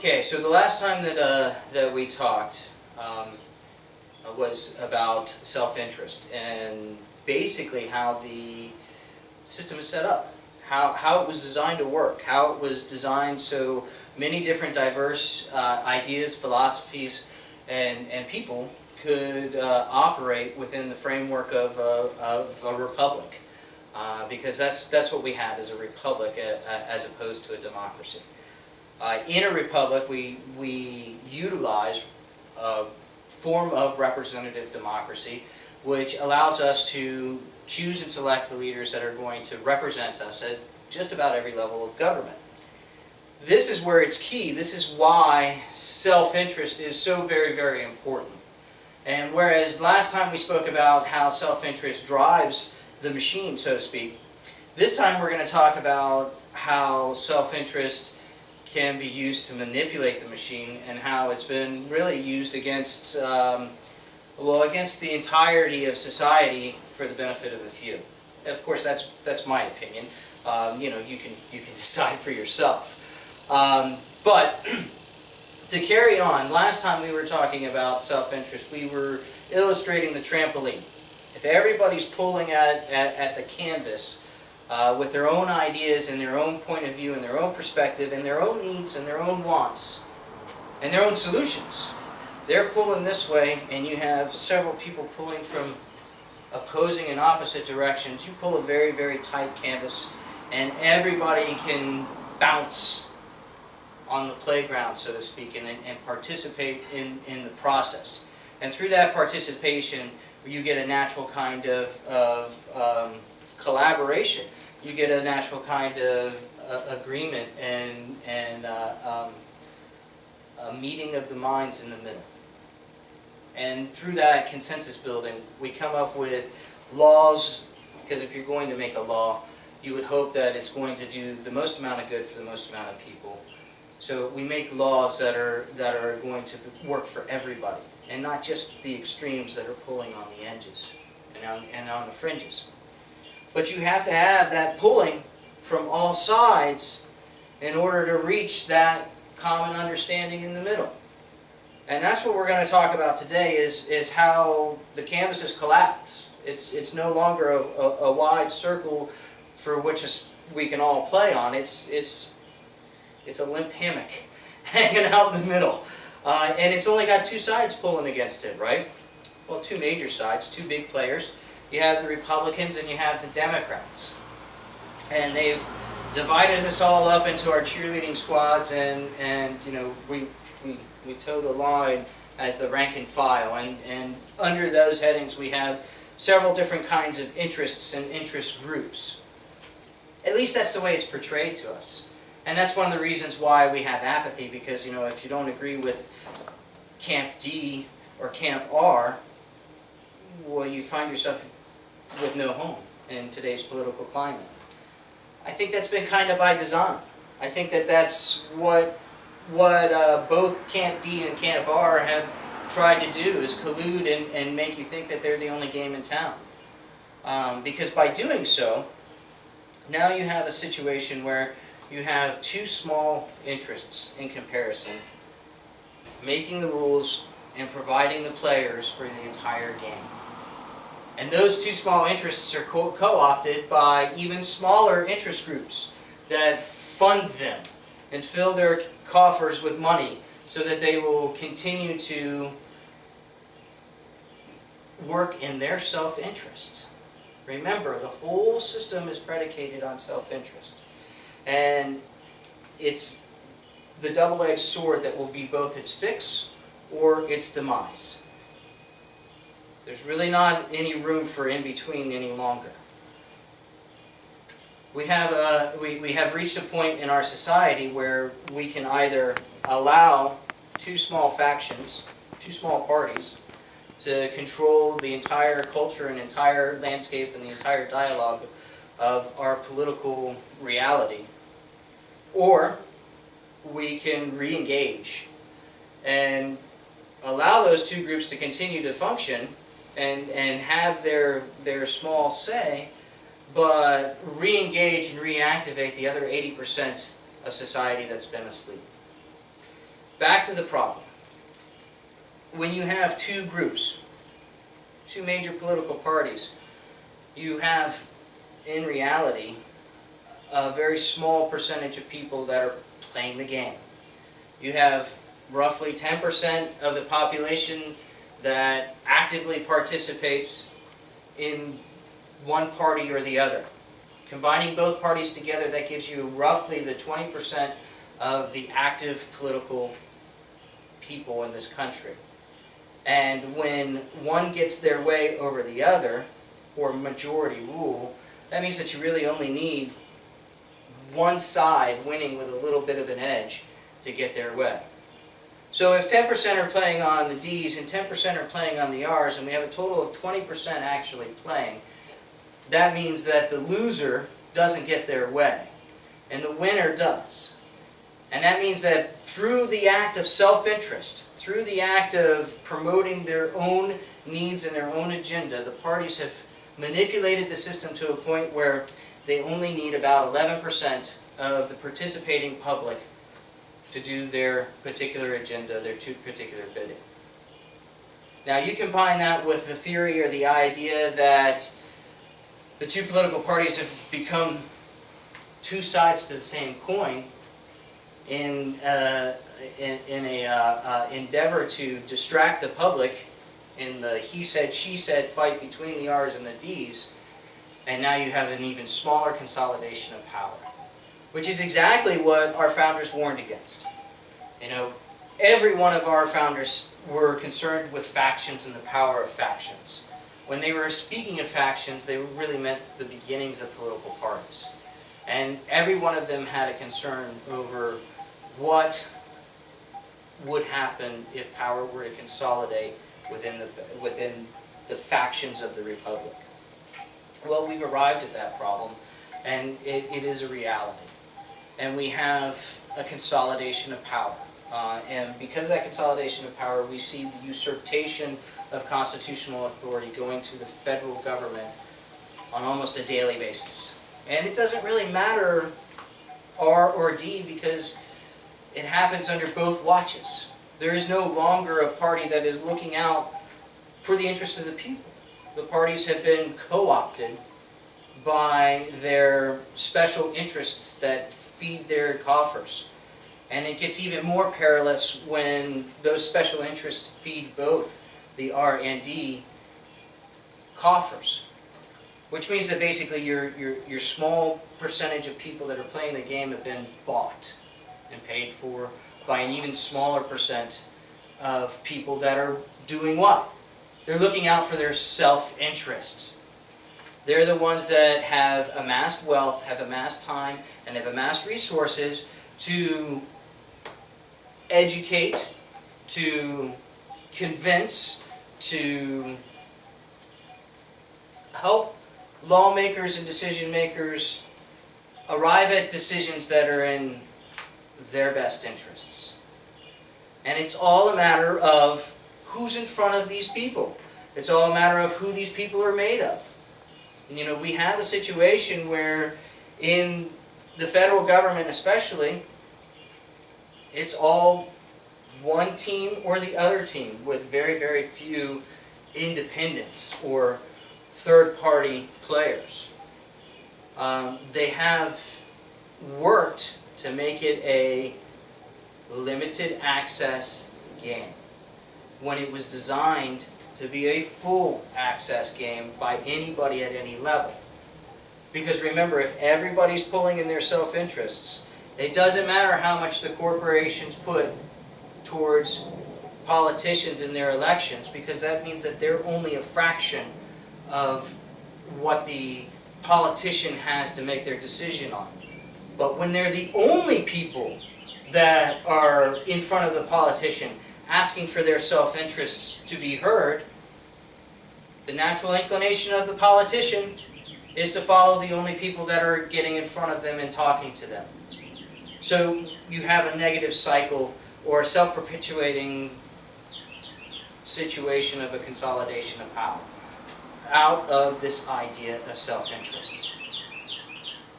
Okay, so the last time that we talked was about self-interest and basically how the system is set up, how it was designed to work, how it was designed so many different diverse ideas, philosophies, and people could operate within the framework of a republic, because that's what we had as a republic as opposed to a democracy. In a republic, we utilize a form of representative democracy, which allows us to choose and select the leaders that are going to represent us at just about every level of government. This is where it's key. This is why self-interest is so very, very important. And whereas last time we spoke about how self-interest drives the machine, so to speak, this time we're going to talk about how self-interest can be used to manipulate the machine and how it's been really used against, against the entirety of society for the benefit of the few. Of course, that's my opinion. You can decide for yourself. But to carry on, last time we were talking about self-interest, we were illustrating the trampoline. If everybody's pulling at the canvas with their own ideas and their own point of view and their own perspective and their own needs and their own wants and their own solutions, they're pulling this way and you have several people pulling from opposing and opposite directions. You pull a very, very tight canvas and everybody can bounce on the playground, so to speak, and participate in the process. And through that participation, you get a natural kind of collaboration. You get a natural kind of agreement and a meeting of the minds in the middle. And through that consensus building, we come up with laws, because if you're going to make a law, you would hope that it's going to do the most amount of good for the most amount of people. So we make laws that are going to work for everybody, and not just the extremes that are pulling on the edges and on the fringes. But you have to have that pulling from all sides in order to reach that common understanding in the middle. And that's what we're going to talk about today is how the canvas has collapsed. It's no longer a wide circle for which we can all play on. It's a limp hammock hanging out in the middle. And it's only got two sides pulling against it, right? Well, two major sides, two big players. You have the Republicans and you have the Democrats. And they've divided us all up into our cheerleading squads, and we toe the line as the rank and file. And under those headings we have several different kinds of interests and interest groups. At least that's the way it's portrayed to us. And that's one of the reasons why we have apathy, because if you don't agree with Camp D or Camp R, well, you find yourself with no home in today's political climate. I think that's been kind of by design. I think that's what both Camp D and Camp R have tried to do, is collude and make you think that they're the only game in town. Because by doing so, now you have a situation where you have two small interests in comparison, making the rules and providing the players for the entire game. And those two small interests are co-opted by even smaller interest groups that fund them and fill their coffers with money so that they will continue to work in their self-interest. Remember, the whole system is predicated on self-interest. And it's the double-edged sword that will be both its fix or its demise. There's really not any room for in-between any longer. We have reached a point in our society where we can either allow two small factions, two small parties, to control the entire culture and entire landscape and the entire dialogue of our political reality, or we can re-engage and allow those two groups to continue to function and have their small say, but re-engage and reactivate the other 80% of society that's been asleep. back to the problem. When you have two groups, two major political parties, you have, in reality, a very small percentage of people that are playing the game. You have roughly 10% of the population that actively participates in one party or the other. Combining both parties together, that gives you roughly the 20% of the active political people in this country. And when one gets their way over the other, or majority rule, that means that you really only need one side winning with a little bit of an edge to get their way. So if 10% are playing on the D's and 10% are playing on the R's, and we have a total of 20% actually playing, that means that the loser doesn't get their way, and the winner does. And that means that through the act of self-interest, through the act of promoting their own needs and their own agenda, the parties have manipulated the system to a point where they only need about 11% of the participating public to do their particular agenda, their particular bidding. Now you combine that with the theory or the idea that the two political parties have become two sides to the same coin in an endeavor to distract the public in the he said, she said fight between the R's and the D's, and now you have an even smaller consolidation of power, which is exactly what our founders warned against. You know, every one of our founders were concerned with factions and the power of factions. When they were speaking of factions, they really meant the beginnings of political parties. And every one of them had a concern over what would happen if power were to consolidate within the factions of the Republic. Well, we've arrived at that problem, and it is a reality. And we have a consolidation of power. And because of that consolidation of power, we see the usurpation of constitutional authority going to the federal government on almost a daily basis. And it doesn't really matter R or D because it happens under both watches. There is no longer a party that is looking out for the interests of the people. The parties have been co-opted by their special interests that feed their coffers. And it gets even more perilous when those special interests feed both the R and D coffers. Which means that basically your small percentage of people that are playing the game have been bought and paid for by an even smaller percent of people that are doing what? They're looking out for their self-interests. They're the ones that have amassed wealth, have amassed time, and have amassed resources to educate, to convince, to help lawmakers and decision makers arrive at decisions that are in their best interests. And it's all a matter of who's in front of these people. It's all a matter of who these people are made of. You know, we have a situation where in the federal government especially, it's all one team or the other team with very, very few independents or third-party players. They have worked to make it a limited access game when it was designed to be a full access game by anybody at any level. Because remember, if everybody's pulling in their self-interests, it doesn't matter how much the corporations put towards politicians in their elections, because that means that they're only a fraction of what the politician has to make their decision on. But when they're the only people that are in front of the politician asking for their self-interests to be heard, the natural inclination of the politician is to follow the only people that are getting in front of them and talking to them. So you have a negative cycle or a self-perpetuating situation of a consolidation of power out of this idea of self-interest.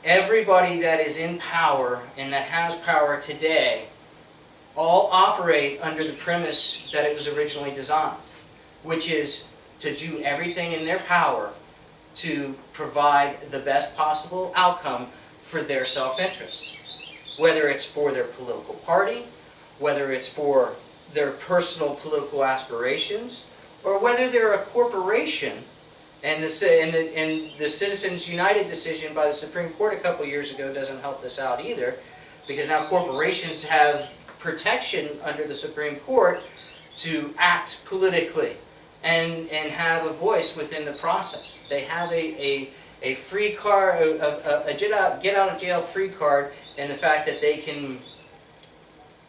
Everybody that is in power and that has power today all operate under the premise that it was originally designed, which is to do everything in their power to provide the best possible outcome for their self-interest. Whether it's for their political party, whether it's for their personal political aspirations, or whether they're a corporation. And the Citizens United decision by the Supreme Court a couple years ago doesn't help this out either, because now corporations have protection under the Supreme Court to act politically and have a voice within the process. They have a free card, a get out of jail free card, and the fact that they can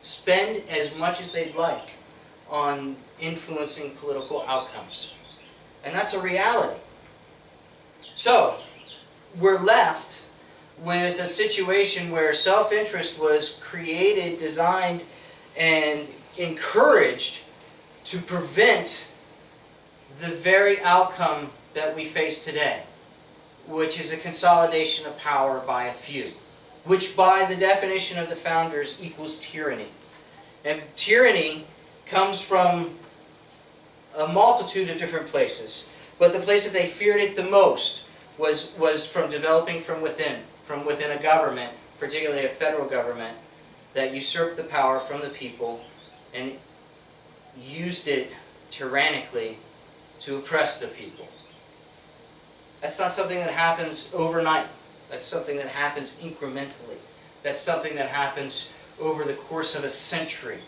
spend as much as they'd like on influencing political outcomes. And that's a reality. So, we're left with a situation where self-interest was created, designed, and encouraged to prevent the very outcome that we face today, which is a consolidation of power by a few, which by the definition of the founders equals tyranny. And tyranny comes from a multitude of different places, but the place that they feared it the most was from developing from within a government, particularly a federal government, that usurped the power from the people and used it tyrannically to oppress the people. That's not something that happens overnight. That's something that happens incrementally. That's something that happens over the course of a century.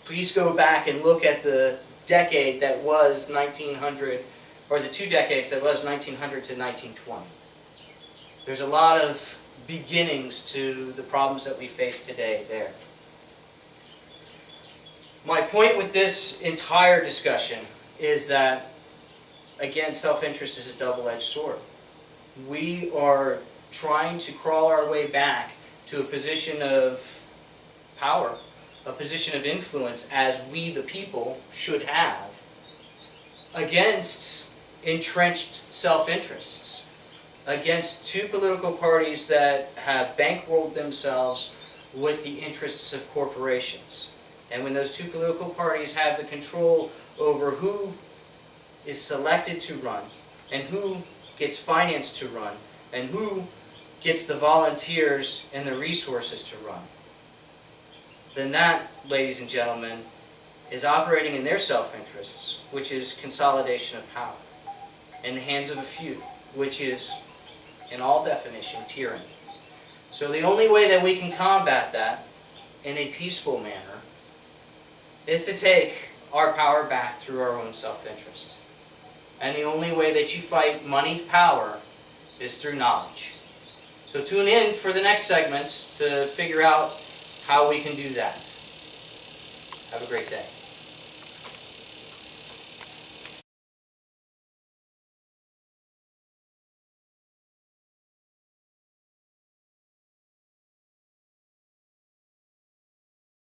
Please go back and look at the decade that was 1900, or the 2 decades that was 1900 to 1920. There's a lot of beginnings to the problems that we face today there. My point with this entire discussion is that, again, self-interest is a double-edged sword. We are trying to crawl our way back to a position of power, a position of influence, as we the people should have, against entrenched self-interests, against 2 political parties that have bankrolled themselves with the interests of corporations. And when those 2 political parties have the control over who is selected to run, and who gets financed to run, and who gets the volunteers and the resources to run, then that, ladies and gentlemen, is operating in their self-interests, which is consolidation of power, in the hands of a few, which is, in all definition, tyranny. So the only way that we can combat that in a peaceful manner is to take our power back through our own self-interest. And the only way that you fight moneyed power is through knowledge. So tune in for the next segments to figure out how we can do that. Have a great day.